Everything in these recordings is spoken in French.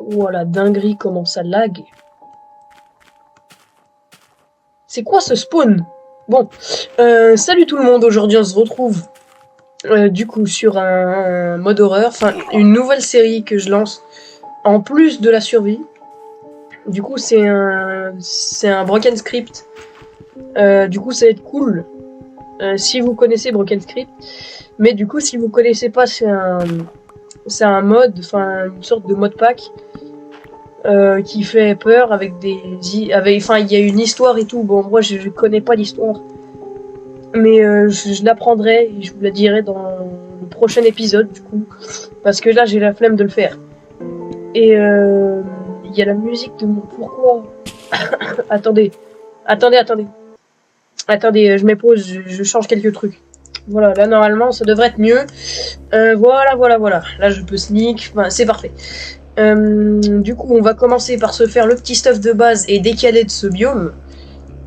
Voilà, dinguerie, comment ça lag. C'est quoi ce spawn? Bon, salut tout le monde, aujourd'hui on se retrouve du coup sur un mode horreur, enfin une nouvelle série que je lance en plus de la survie. Du coup c'est un Broken Script, du coup ça va être cool si vous connaissez Broken Script, mais du coup si vous connaissez pas c'est un mode, enfin une sorte de mode pack qui fait peur avec enfin il y a une histoire et tout. Bon moi je connais pas l'histoire, mais je l'apprendrai et je vous la dirai dans le prochain épisode du coup, parce que là j'ai la flemme de le faire. Et il y a la musique de mon pourquoi. attendez, je me pose, je change quelques trucs. Voilà, là normalement ça devrait être mieux. Voilà. Là je peux sneak, enfin, c'est parfait. Du coup on va commencer par se faire le petit stuff de base et décaler de ce biome.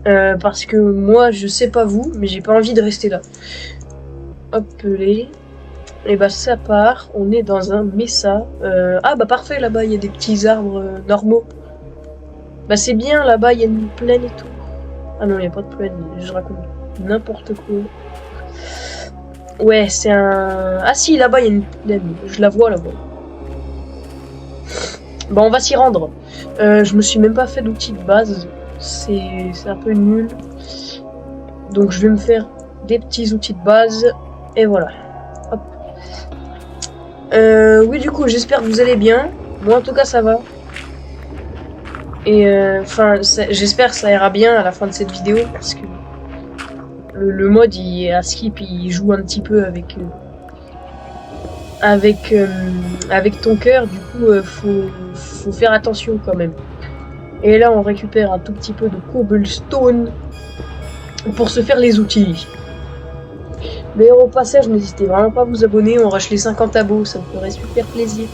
Parce que moi je sais pas vous, mais j'ai pas envie de rester là. Hop les. Et bah ça part, on est dans un mesa. Ah bah parfait, là-bas il y a des petits arbres normaux. Bah c'est bien, là-bas il y a une plaine et tout. Ah non, il y a pas de plaine, je raconte n'importe quoi. Ouais, c'est un... Ah si, là-bas il y a une plaine, je la vois là-bas. Bah on va s'y rendre. Je me suis même pas fait d'outils de base, c'est un peu nul. Donc je vais me faire des petits outils de base, et voilà. Hop. Oui, du coup, j'espère que vous allez bien. Moi, en tout cas, ça va. Et enfin, j'espère que ça ira bien à la fin de cette vidéo, parce que le mode, il est à skip, il joue un petit peu avec ton cœur. Du coup, faut faire attention quand même. Et là, on récupère un tout petit peu de cobblestone pour se faire les outils. D'ailleurs, au passage, n'hésitez vraiment pas à vous abonner, on rush les 50 abos, ça me ferait super plaisir.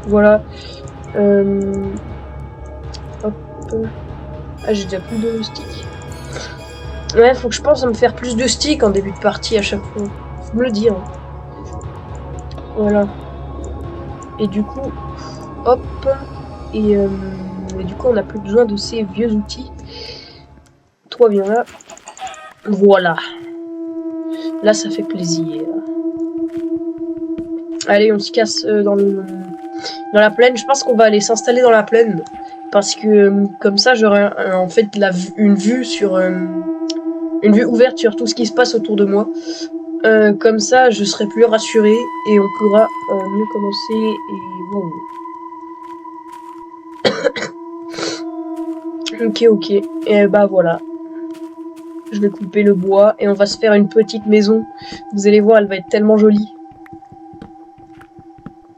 Voilà. Hop. Ah, j'ai déjà plus de sticks. Ouais, faut que je pense à me faire plus de sticks en début de partie à chaque fois. Faut me le dire. Voilà. Et du coup, hop. Et du coup, on n'a plus besoin de ces vieux outils. Toi, viens là. Voilà. Là, ça fait plaisir. Allez, on se casse dans la plaine. Je pense qu'on va aller s'installer dans la plaine, parce que comme ça, j'aurai en fait une vue ouverte sur tout ce qui se passe autour de moi. Comme ça, je serai plus rassuré et on pourra mieux commencer. Et wow. Ok. Et bah voilà. Je vais couper le bois et on va se faire une petite maison. Vous allez voir, elle va être tellement jolie.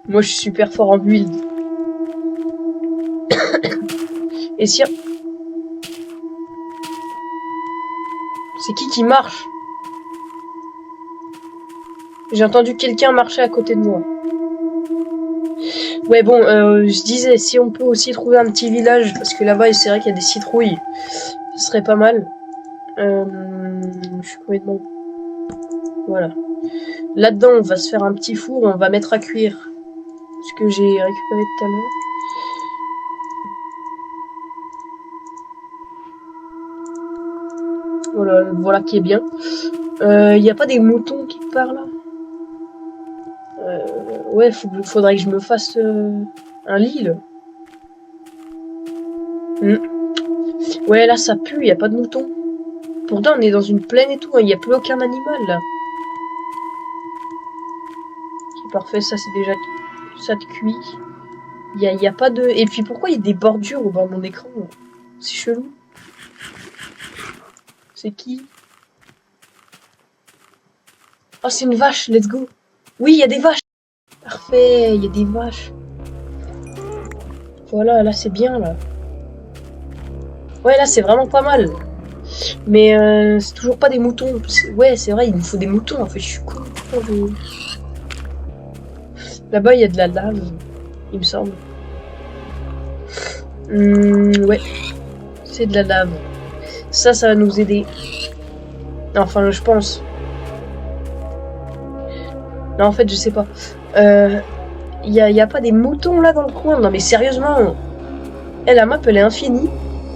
Moi, je suis super fort en build. Et si... C'est qui marche? J'ai entendu quelqu'un marcher à côté de moi. Ouais, bon, je disais, si on peut aussi trouver un petit village, parce que là-bas, c'est vrai qu'il y a des citrouilles. Ce serait pas mal. Je suis complètement... Voilà. Là-dedans, on va se faire un petit four, on va mettre à cuire ce que j'ai récupéré tout à l'heure. Voilà qui est bien. Y a pas des moutons qui parlent là? Ouais, faudrait que je me fasse un lit là. Ouais, là ça pue, y a pas de moutons. Pourtant on est dans une plaine et tout, hein, y a plus aucun animal là. Ok, parfait, ça c'est déjà ça de cuit. Y a pas de... Et puis pourquoi y a des bordures au bord de mon écran? C'est chelou. C'est qui? Oh, c'est une vache, let's go. Oui, y a des vaches. Parfait, y a des vaches. Voilà, là c'est bien là. Ouais, là c'est vraiment pas mal. Mais c'est toujours pas des moutons. Ouais, c'est vrai, il me faut des moutons en fait, je suis con. Là-bas, il y a de la lave, il me semble. Ouais, c'est de la lave. Ça va nous aider. Enfin, je pense. Non, en fait, je sais pas. y a pas des moutons là dans le coin? Non mais sérieusement. Eh, la map elle est infinie.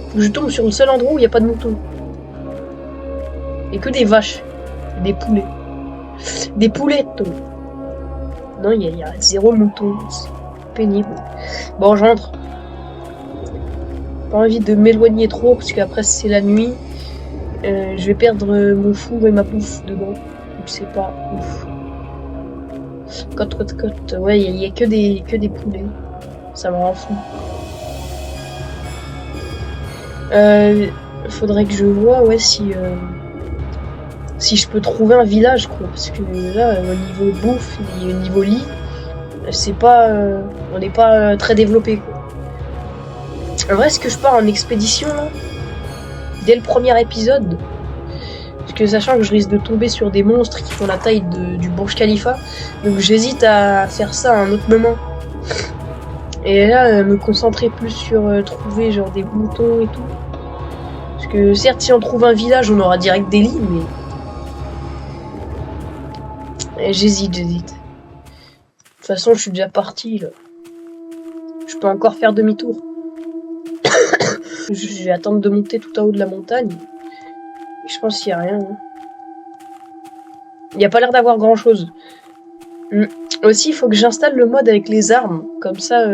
Faut que je tombe sur le seul endroit où il y a pas de moutons. Et que des vaches. Des poulets. Des poulettes. Non, il y a zéro mouton. C'est pénible. Bon, j'entre. Pas envie de m'éloigner trop parce qu'après c'est la nuit. Je vais perdre mon four et ma bouffe dedans. Donc c'est pas ouf. Cote. Ouais, il y a que des poulets. Ça me rend fou. Faudrait que je vois, ouais, si je peux trouver un village, quoi. Parce que là, au niveau bouffe et au niveau lit, c'est pas, on n'est pas très développé, quoi. En vrai, est-ce que je pars en expédition, là? Dès le premier épisode? Parce que sachant que je risque de tomber sur des monstres qui font la taille du Burj Khalifa. Donc j'hésite à faire ça à un autre moment. Et là, me concentrer plus sur trouver genre des moutons et tout. Parce que certes, si on trouve un village, on aura direct des lits, mais... Et j'hésite. De toute façon, je suis déjà parti, là. Je peux encore faire demi-tour. Je vais attendre de monter tout en haut de la montagne. Et je pense qu'il n'y a rien. Hein. Il n'y a pas l'air d'avoir grand-chose. Aussi, il faut que j'installe le mode avec les armes. Comme ça...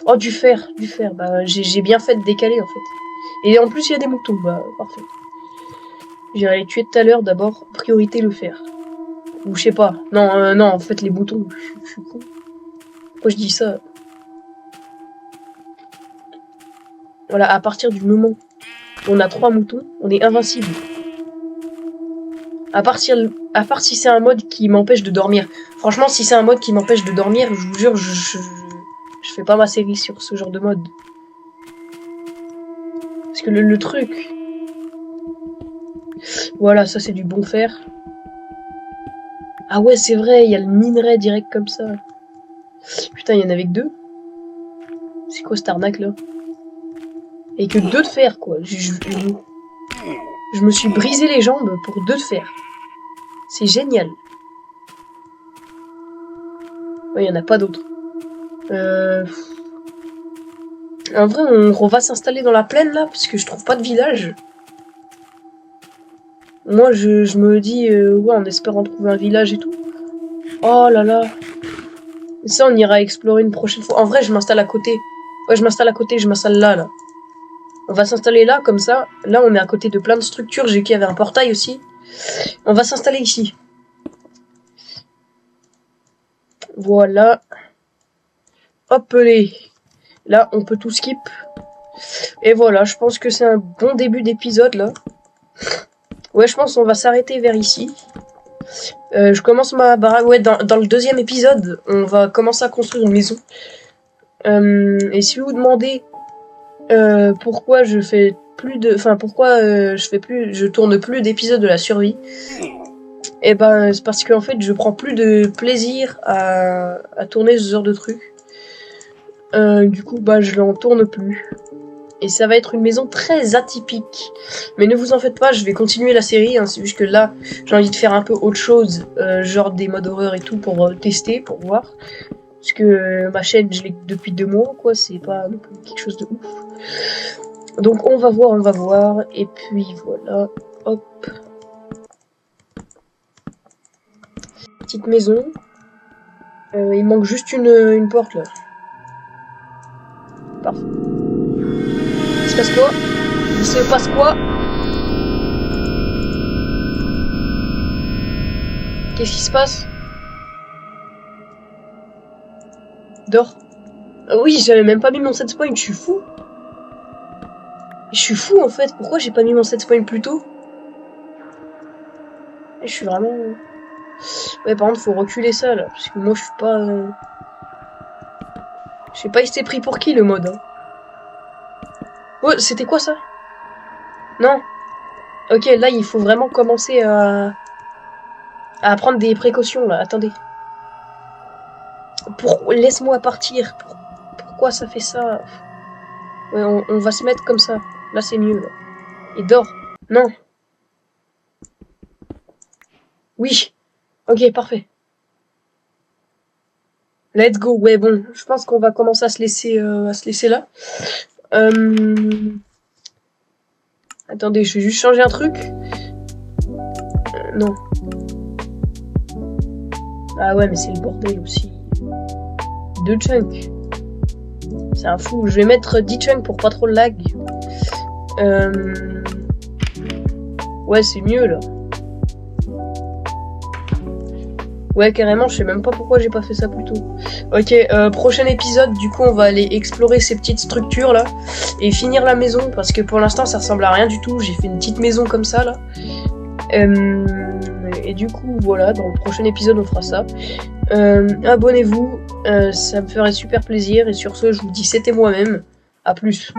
Oh, du fer. Bah, j'ai bien fait de décaler, en fait. Et en plus, il y a des moutons. Bah, parfait. J'irai les tuer tout à l'heure. D'abord, priorité le fer. Ou je sais pas. Non, en fait, les moutons. Je suis con. Pourquoi je dis ça? Voilà, à partir du moment où on a 3 moutons, on est invincible. À part si c'est un mode qui m'empêche de dormir. Franchement, si c'est un mode qui m'empêche de dormir, je vous jure, je fais pas ma série sur ce genre de mode. Parce que le truc... Voilà, ça c'est du bon fer. Ah ouais, c'est vrai, il y a le minerai direct comme ça. Putain, il y en avait que 2. C'est quoi cette arnaque là? Et que 2 de fer, quoi. Je me suis brisé les jambes pour 2 de fer. C'est génial. Ouais, il y en a pas d'autres. En vrai, on va s'installer dans la plaine là, parce que je trouve pas de village. Moi, je me dis, ouais, en espérant trouver un village et tout. Oh là là. Et ça, on ira explorer une prochaine fois. En vrai, je m'installe à côté. Ouais, je m'installe là. On va s'installer là, comme ça. Là, on est à côté de plein de structures. J'ai vu qu'il y avait un portail aussi. On va s'installer ici. Voilà. Hop, les. Là, on peut tout skip. Et voilà, je pense que c'est un bon début d'épisode, là. Ouais, je pense qu'on va s'arrêter vers ici. Je commence ma baraque. Ouais, dans le deuxième épisode, on va commencer à construire une maison. Et si vous vous demandez pourquoi je fais plus de... Enfin, pourquoi je tourne plus d'épisodes de la survie, et ben, c'est parce qu'en fait, je prends plus de plaisir à tourner ce genre de truc. Du coup, bah, je l'en tourne plus. Et ça va être une maison très atypique. Mais ne vous en faites pas, je vais continuer la série. Hein, c'est juste que là, j'ai envie de faire un peu autre chose. Genre des modes horreur et tout pour tester, pour voir. Parce que ma chaîne, je l'ai depuis 2 mois, quoi. C'est pas non plus quelque chose de ouf. Donc on va voir. Et puis voilà. Hop. Petite maison. Il manque juste une porte là. Parfait. Il se passe quoi? Il se passe quoi? Qu'est-ce qui se passe? Dors. Oui, j'avais même pas mis mon set point, je suis fou. Je suis fou en fait, pourquoi j'ai pas mis mon set point plus tôt? Je suis vraiment... Ouais, par contre, faut reculer ça là, parce que moi je suis pas... Je sais pas, il s'est pris pour qui le mode hein. Oh, c'était quoi ça? Non. Ok, là il faut vraiment commencer à prendre des précautions là, attendez. Laisse-moi partir. Pourquoi ça fait ça? Ouais, on va se mettre comme ça. Là c'est mieux là. Et dors. Non. Oui. Ok, parfait. Let's go. Ouais, bon, je pense qu'on va commencer à se laisser là. Attendez, je vais juste changer un truc. Non. Ah ouais, mais c'est le bordel aussi. 2 chunks. C'est un fou. Je vais mettre 10 chunks pour pas trop le lag. Ouais, c'est mieux là. Ouais, carrément, je sais même pas pourquoi j'ai pas fait ça plus tôt. Ok, prochain épisode, du coup, on va aller explorer ces petites structures là et finir la maison parce que pour l'instant, ça ressemble à rien du tout. J'ai fait une petite maison comme ça là. Et du coup, voilà, dans le prochain épisode, on fera ça. Abonnez-vous, ça me ferait super plaisir. Et sur ce, je vous dis, c'était moi-même. À plus.